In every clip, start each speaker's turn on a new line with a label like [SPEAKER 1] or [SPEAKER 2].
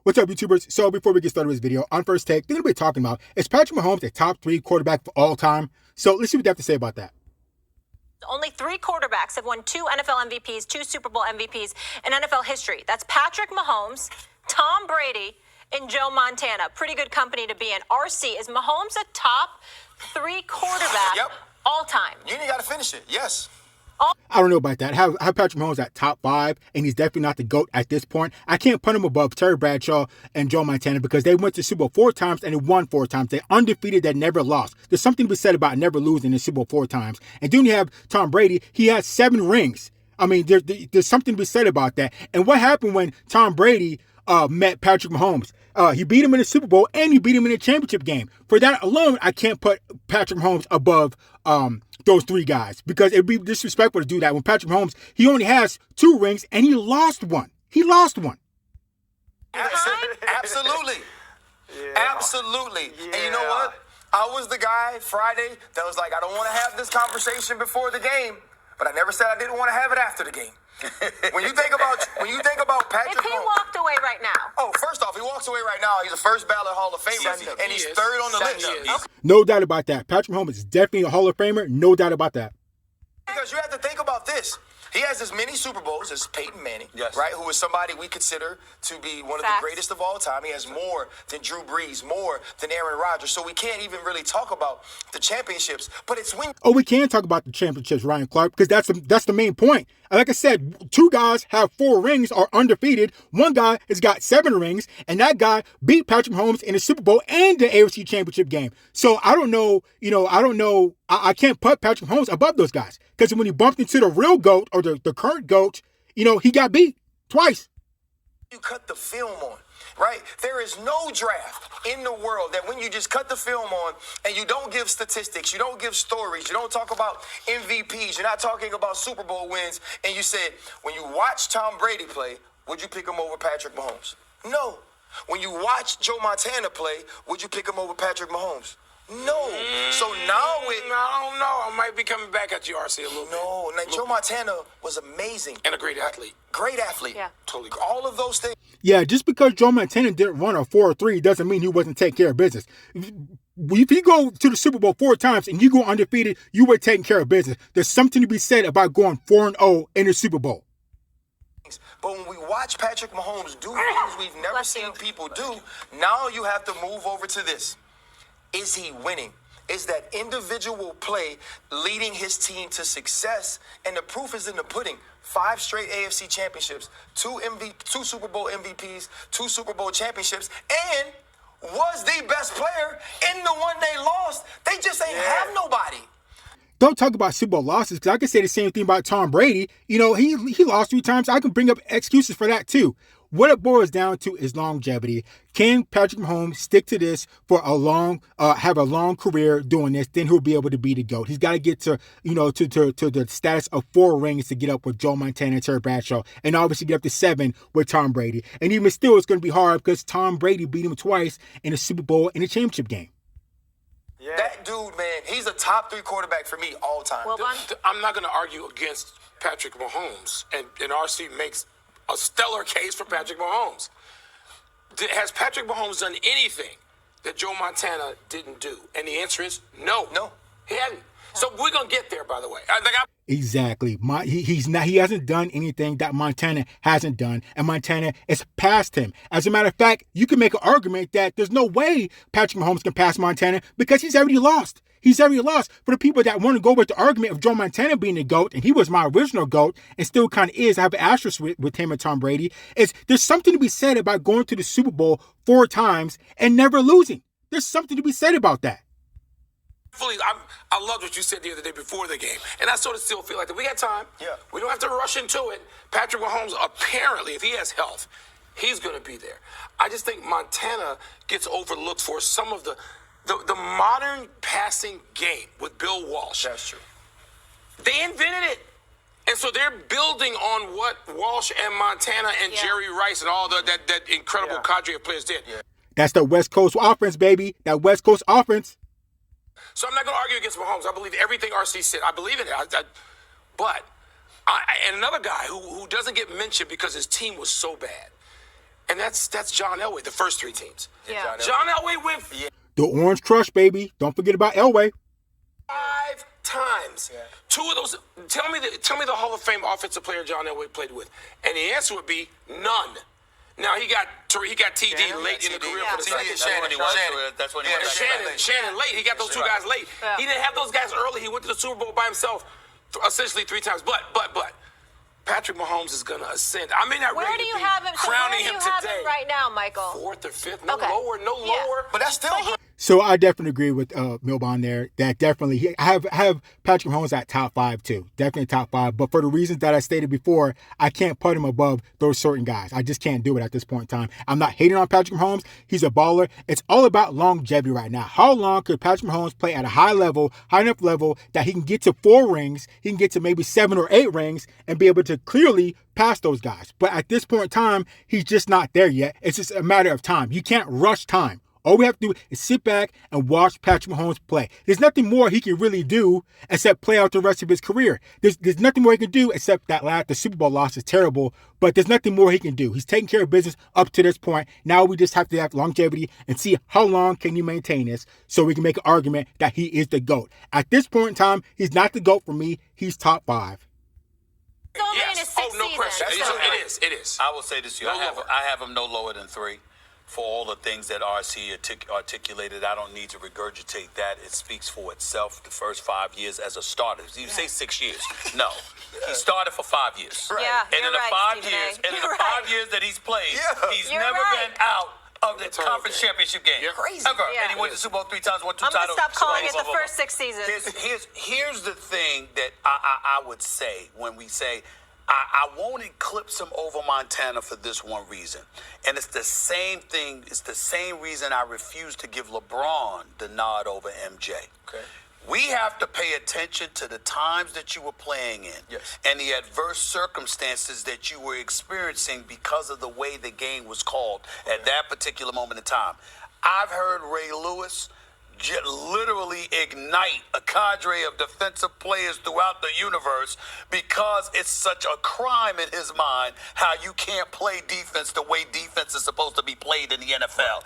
[SPEAKER 1] What's up, YouTubers? So before we get started with this video, on First Take, they're going to be talking about, is Patrick Mahomes a top 3 quarterback of all time? So let's see what they have to say about that.
[SPEAKER 2] Only 3 quarterbacks have won 2 NFL MVPs, 2 Super Bowl MVPs in NFL history. That's Patrick Mahomes, Tom Brady, and Joe Montana. Pretty good company to be in. RC, is Mahomes a top 3 quarterback all time?
[SPEAKER 3] You ain't got to finish it. Yes.
[SPEAKER 1] I don't know about that. Have Patrick Mahomes at top 5, and he's definitely not the GOAT at this point. I can't put him above Terry Bradshaw and Joe Montana because they went to Super Bowl 4 times and they won 4 times. They're undefeated, they never lost. There's something to be said about never losing in Super Bowl 4 times. And then you have Tom Brady. He has 7 rings. I mean, there's something to be said about that. And what happened when Tom Brady met Patrick Mahomes? He beat him in the Super Bowl and he beat him in a championship game. For that alone, I can't put Patrick Mahomes above those 3 guys because it'd be disrespectful to do that when Patrick Mahomes, he only has 2 rings and he lost one. He lost one.
[SPEAKER 3] Absolutely. Absolutely. And you know what? I was the guy Friday that was like, I don't want to have this conversation before the game, but I never said I didn't want to have it after the game. When you think about Patrick
[SPEAKER 2] If he
[SPEAKER 3] Mahomes,
[SPEAKER 2] walked away right now.
[SPEAKER 3] oh, first off, he walks away right now. He's a first ballot Hall of Famer, and he's 3rd on the list.
[SPEAKER 1] No doubt about that. Patrick Mahomes is definitely a Hall of Famer. No doubt about that.
[SPEAKER 3] Because you have to think about this. He has as many Super Bowls as Peyton Manning, right? Who is somebody we consider to be one of the greatest of all time. He has more than Drew Brees, more than Aaron Rodgers. So we can't even really talk about the championships. But it's when
[SPEAKER 1] we can talk about the championships, Ryan Clark, because that's the main point. Like I said, 2 guys have 4 rings, are undefeated. 1 guy has got 7 rings, and that guy beat Patrick Mahomes in the Super Bowl and the AFC Championship game. So I don't know, I can't put Patrick Mahomes above those guys because when he bumped into the real GOAT or the current GOAT, he got beat twice.
[SPEAKER 3] You cut the film on, right? There is no draft in the world that when you just cut the film on and you don't give statistics, you don't give stories, you don't talk about MVPs, you're not talking about Super Bowl wins, and you said, when you watch Tom Brady play, would you pick him over Patrick Mahomes? No. When you watch Joe Montana play, would you pick him over Patrick Mahomes? No. So now
[SPEAKER 4] I don't know. I might be coming back at you, RC, a little bit.
[SPEAKER 3] No. Now, Joe Montana was amazing.
[SPEAKER 4] And a great athlete.
[SPEAKER 3] Great athlete.
[SPEAKER 2] Yeah.
[SPEAKER 4] Totally.
[SPEAKER 3] All of those things.
[SPEAKER 1] Yeah, just because Joe Montana didn't run a 4-3 doesn't mean he wasn't taking care of business. If you go to the Super Bowl 4 times and you go undefeated, you were taking care of business. There's something to be said about going 4-0 in the Super Bowl.
[SPEAKER 3] But when we watch Patrick Mahomes do things we've never seen people do, now you have to move over to this. Is he winning? Is that individual play leading his team to success? And the proof is in the pudding. 5 straight AFC championships, 2 Super Bowl MVPs, 2 Super Bowl championships, and was the best player in the one they lost. They just ain't have nobody.
[SPEAKER 1] Don't talk about Super Bowl losses because I can say the same thing about Tom Brady. He lost 3 times. I can bring up excuses for that too. What it boils down to is longevity. Can Patrick Mahomes stick to this for have a long career doing this? Then he'll be able to be the GOAT. He's got to get to the status of 4 rings to get up with Joe Montana and Terry Bradshaw, and obviously get up to 7 with Tom Brady. And even still, it's going to be hard because Tom Brady beat him twice in the Super Bowl and the championship game.
[SPEAKER 3] Yeah. That dude, man, he's a top 3 quarterback for me all time.
[SPEAKER 2] Well,
[SPEAKER 4] I'm not going to argue against Patrick Mahomes, and RC makes a stellar case for Patrick Mahomes. Has Patrick Mahomes done anything that Joe Montana didn't do? And the answer is no.
[SPEAKER 3] No.
[SPEAKER 4] He hadn't. So we're going to get there, by the way.
[SPEAKER 1] Exactly. He hasn't done anything that Montana hasn't done, and Montana is past him. As a matter of fact, you can make an argument that there's no way Patrick Mahomes can pass Montana because he's already lost. He's already lost. For the people that want to go with the argument of Joe Montana being the GOAT, and he was my original GOAT, and still kind of is, I have an asterisk with him and Tom Brady, there's something to be said about going to the Super Bowl 4 times and never losing. There's something to be said about that.
[SPEAKER 4] I loved what you said the other day before the game, and I sort of still feel like that we got time.
[SPEAKER 3] Yeah.
[SPEAKER 4] We don't have to rush into it. Patrick Mahomes, apparently, if he has health, he's going to be there. I just think Montana gets overlooked for some of the modern passing game with Bill Walsh.
[SPEAKER 3] That's true.
[SPEAKER 4] They invented it. And so they're building on what Walsh and Montana and Jerry Rice and all that incredible cadre of players did.
[SPEAKER 3] Yeah.
[SPEAKER 1] That's the West Coast offense, baby. That West Coast offense.
[SPEAKER 4] So I'm not going to argue against Mahomes. I believe everything RC said. I believe in it. But and another guy who doesn't get mentioned because his team was so bad, And that's John Elway, the first 3 teams.
[SPEAKER 2] Yeah.
[SPEAKER 4] John Elway went
[SPEAKER 1] The Orange Crush, baby. Don't forget about Elway.
[SPEAKER 4] 5 times.
[SPEAKER 3] Yeah.
[SPEAKER 4] 2 of those. Tell me the Hall of Fame offensive player John Elway played with, and the answer would be none. Now he got TD late in the career for the second.
[SPEAKER 3] That's when he went back.
[SPEAKER 4] Shannon late. He got those 2 guys late.
[SPEAKER 2] Yeah.
[SPEAKER 4] He didn't have those guys early. He went to the Super Bowl by himself, essentially 3 times. But Patrick Mahomes is gonna ascend. I may not
[SPEAKER 2] Where do
[SPEAKER 4] ready
[SPEAKER 2] you
[SPEAKER 4] to be
[SPEAKER 2] have him? So where
[SPEAKER 4] crowning
[SPEAKER 2] do you
[SPEAKER 4] him
[SPEAKER 2] have
[SPEAKER 4] today.
[SPEAKER 2] him right now, Michael?
[SPEAKER 4] 4th or 5th, no
[SPEAKER 2] Okay.
[SPEAKER 4] lower.
[SPEAKER 3] But that's still good.
[SPEAKER 1] So I definitely agree with Milbon there. That definitely, I have Patrick Mahomes at top 5 too. Definitely top 5. But for the reasons that I stated before, I can't put him above those certain guys. I just can't do it at this point in time. I'm not hating on Patrick Mahomes. He's a baller. It's all about longevity right now. How long could Patrick Mahomes play at a high enough level that he can get to 4 rings, he can get to maybe 7 or 8 rings, and be able to clearly pass those guys. But at this point in time, he's just not there yet. It's just a matter of time. You can't rush time. All we have to do is sit back and watch Patrick Mahomes play. There's nothing more he can really do except play out the rest of his career. There's nothing more he can do except the Super Bowl loss is terrible, but there's nothing more he can do. He's taking care of business up to this point. Now we just have to have longevity and see how long can you maintain this so we can make an argument that he is the GOAT. At this point in time, he's not the GOAT for me. He's top 5.
[SPEAKER 2] It's only in his 6th
[SPEAKER 4] no
[SPEAKER 2] season.
[SPEAKER 4] question.
[SPEAKER 2] So-
[SPEAKER 4] It is.
[SPEAKER 5] I will say this to you.
[SPEAKER 4] No lower.
[SPEAKER 5] I have him no lower than 3. For all the things that RC articulated, I don't need to regurgitate that. It speaks for itself. The first 5 years as a starter. You say 6 years. No. He started for 5 years.
[SPEAKER 2] Yeah,
[SPEAKER 5] And
[SPEAKER 2] you're
[SPEAKER 5] in the
[SPEAKER 2] right,
[SPEAKER 5] 5
[SPEAKER 2] Stephen
[SPEAKER 5] years,
[SPEAKER 2] A.
[SPEAKER 5] and in
[SPEAKER 2] You're
[SPEAKER 5] the 5 years that he's played, he's
[SPEAKER 2] You're
[SPEAKER 5] never
[SPEAKER 2] right.
[SPEAKER 5] been out of the
[SPEAKER 4] Terrible.
[SPEAKER 5] conference championship game.
[SPEAKER 4] You're
[SPEAKER 3] crazy.
[SPEAKER 5] Ever.
[SPEAKER 2] Yeah.
[SPEAKER 5] And he went to Super Bowl 3 times, won 2
[SPEAKER 2] I'm going to
[SPEAKER 5] titles.
[SPEAKER 2] stop calling it
[SPEAKER 5] Blah,
[SPEAKER 2] the
[SPEAKER 5] blah, blah,
[SPEAKER 2] first 6 seasons.
[SPEAKER 5] Here's the thing that I would say when we say I won't eclipse him over Montana for this one reason. And it's the same thing. It's the same reason I refuse to give LeBron the nod over MJ.
[SPEAKER 3] Okay.
[SPEAKER 5] We have to pay attention to the times that you were playing in and the adverse circumstances that you were experiencing because of the way the game was called at that particular moment in time. I've heard Ray Lewis literally ignite a cadre of defensive players throughout the universe because it's such a crime in his mind how you can't play defense the way defense is supposed to be played in the NFL.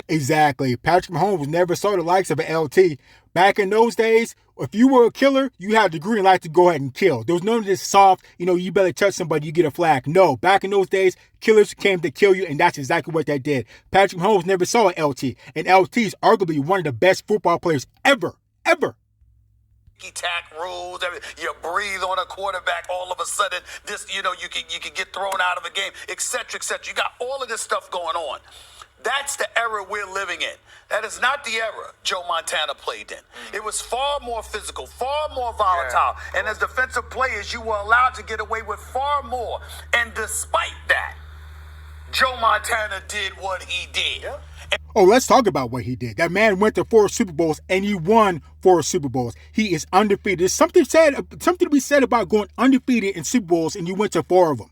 [SPEAKER 1] Exactly. Patrick Mahomes never saw the likes of an LT. Back in those days, if you were a killer, you had the green light to go ahead and kill. There was none of this soft, you better touch somebody, you get a flag. No, back in those days, killers came to kill you, and that's exactly what they did. Patrick Mahomes never saw an LT, and LT is arguably one of the best football players ever.
[SPEAKER 5] Tack rules, you breathe on a quarterback, all of a sudden, you can get thrown out of a game, et cetera, et cetera. You got all of this stuff going on. That's the era we're living in. That is not the era Joe Montana played in. It was far more physical, far more volatile. And as defensive players, you were allowed to get away with far more. And despite that, Joe Montana did what he did.
[SPEAKER 3] Yeah.
[SPEAKER 1] Oh, let's talk about what he did. That man went to 4 Super Bowls and he won 4 Super Bowls. He is undefeated. There's something to be said about going undefeated in Super Bowls and you went to 4 of them.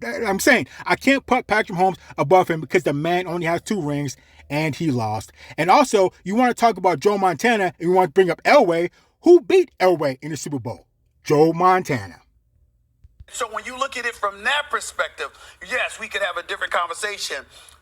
[SPEAKER 1] I'm saying I can't put Patrick Mahomes above him because the man only has 2 rings and he lost. And also, you want to talk about Joe Montana and you want to bring up Elway. Who beat Elway in the Super Bowl? Joe Montana.
[SPEAKER 5] So when you look at it from that perspective, yes, we could have a different conversation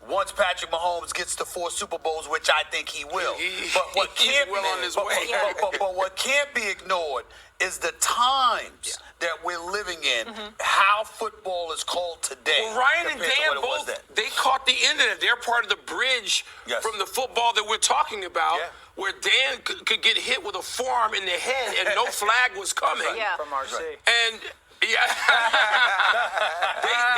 [SPEAKER 5] once Patrick Mahomes gets to 4 Super Bowls, which I think he will. But what can't but what can't be ignored is the times that we're living in, how football is called today.
[SPEAKER 4] Well, Ryan and Dan both, they caught the end of it. They're part of the bridge from the football that we're talking about, where Dan could get hit with a forearm in the head and no flag was coming.
[SPEAKER 6] From RC.
[SPEAKER 4] And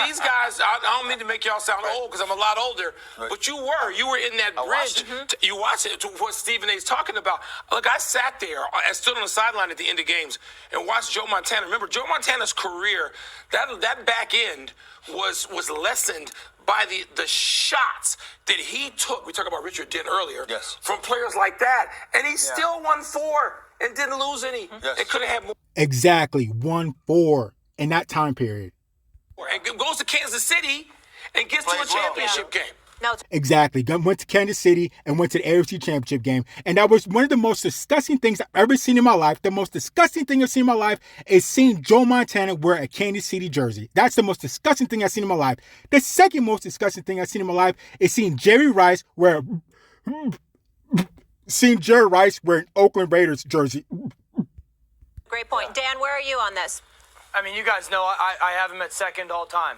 [SPEAKER 4] these guys, I don't mean to make y'all sound old because I'm a lot older, but you were in that bridge. You watched it, to what Stephen A.'s talking about. Look, I sat there, I stood on the sideline at the end of games and watched Joe Montana. Remember, Joe Montana's career, that back end was lessened by the shots that he took. We talked about Richard Dent earlier. From players like that. And he still won 4 and didn't lose any. It could have had more.
[SPEAKER 1] Exactly. 1-4 in that time period.
[SPEAKER 4] And goes to Kansas City and gets to a championship game.
[SPEAKER 2] No.
[SPEAKER 1] Exactly. Went to Kansas City and went to the AFC Championship game. And that was one of the most disgusting things I've ever seen in my life. The most disgusting thing I've seen in my life is seeing Joe Montana wear a Kansas City jersey. That's the most disgusting thing I've seen in my life. The second most disgusting thing I've seen in my life is seeing Jerry Rice wear an Oakland Raiders jersey.
[SPEAKER 2] Great point. Dan, where are you on this?
[SPEAKER 6] I mean, you guys know I have him at second all time.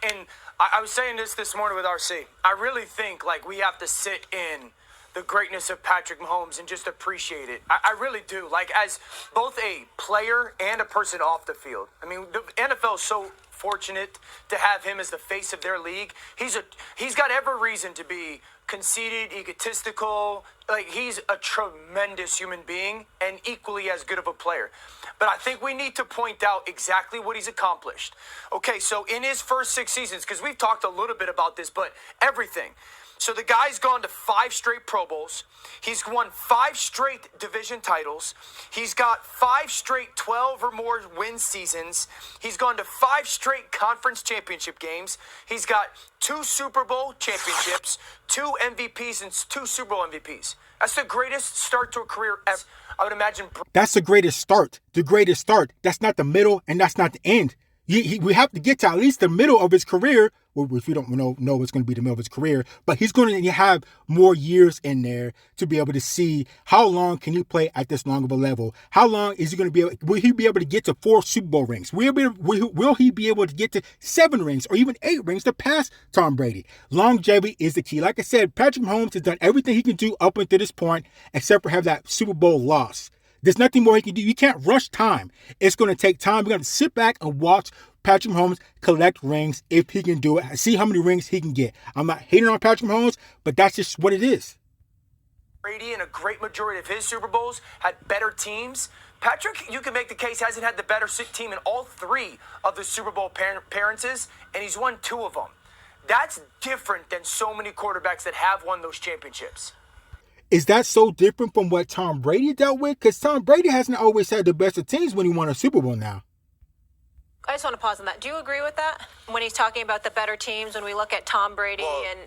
[SPEAKER 6] And I was saying this morning with RC. I really think, like, we have to sit in the greatness of Patrick Mahomes and just appreciate it. I really do. Like, as both a player and a person off the field. I mean, the NFL is so fortunate to have him as the face of their league. He's got every reason to be conceited, egotistical. Like, he's a tremendous human being and equally as good of a player. But I think we need to point out exactly what he's accomplished. Okay, so in his first 6 seasons, because we've talked a little bit about this, but everything. So the guy's gone to 5 straight Pro Bowls. He's won 5 straight division titles. He's got 5 straight 12 or more win seasons. He's gone to 5 straight conference championship games. He's got 2 Super Bowl championships, 2 MVPs, and 2 Super Bowl MVPs. That's the greatest start to a career ever. I would imagine.
[SPEAKER 1] That's the greatest start. The greatest start. That's not the middle, and that's not the end. We have to get to at least the middle of his career, which we don't know what's going to be the middle of his career, but he's going to have more years in there to be able to see how long can he play at this long of a level. How long is he going to be able, will he be able to get to 4 Super Bowl rings? Will he be able to get to 7 rings or even 8 rings to pass Tom Brady? Longevity is the key. Like I said, Patrick Mahomes has done everything he can do up until this point except for have that Super Bowl loss. There's nothing more he can do. You can't rush time. It's going to take time. We're going to sit back and watch Patrick Mahomes collect rings if he can do it. See how many rings he can get. I'm not hating on Patrick Mahomes, but that's just what it is.
[SPEAKER 6] Brady in a great majority of his Super Bowls had better teams. Patrick, you can make the case, hasn't had the better team in all 3 of the Super Bowl appearances, and he's won 2 of them. That's different than so many quarterbacks that have won those championships.
[SPEAKER 1] Is that so different from what Tom Brady dealt with? Because Tom Brady hasn't always had the best of teams when he won a Super Bowl now.
[SPEAKER 2] I just want to pause on that. Do you agree with that? When he's talking about the better teams, when we look at Tom Brady and...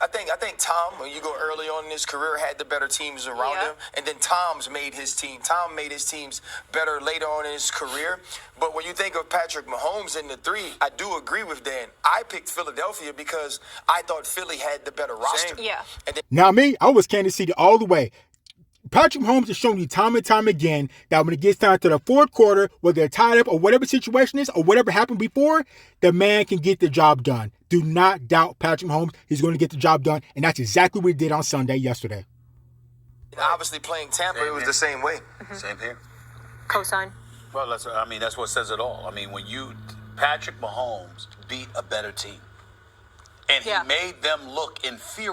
[SPEAKER 3] I think Tom, when you go early on in his career, had the better teams around him, and then Tom's made his team. Tom made his teams better later on in his career. But when you think of Patrick Mahomes in the 3, I do agree with Dan. I picked Philadelphia because I thought Philly had the better roster.
[SPEAKER 2] Yeah.
[SPEAKER 3] And then,
[SPEAKER 1] Now me, I was Kansas City all the way. Patrick Mahomes has shown you time and time again that when it gets down to the 4th quarter, whether they're tied up or whatever situation is or whatever happened before, the man can get the job done. Do not doubt Patrick Mahomes. He's going to get the job done, and that's exactly what he did on Sunday yesterday.
[SPEAKER 3] obviously playing Tampa, it was the same way.
[SPEAKER 5] Same here.
[SPEAKER 2] Cosign.
[SPEAKER 5] Well, that's what says it all. I mean, when Patrick Mahomes beat a better team, and he made them look inferior.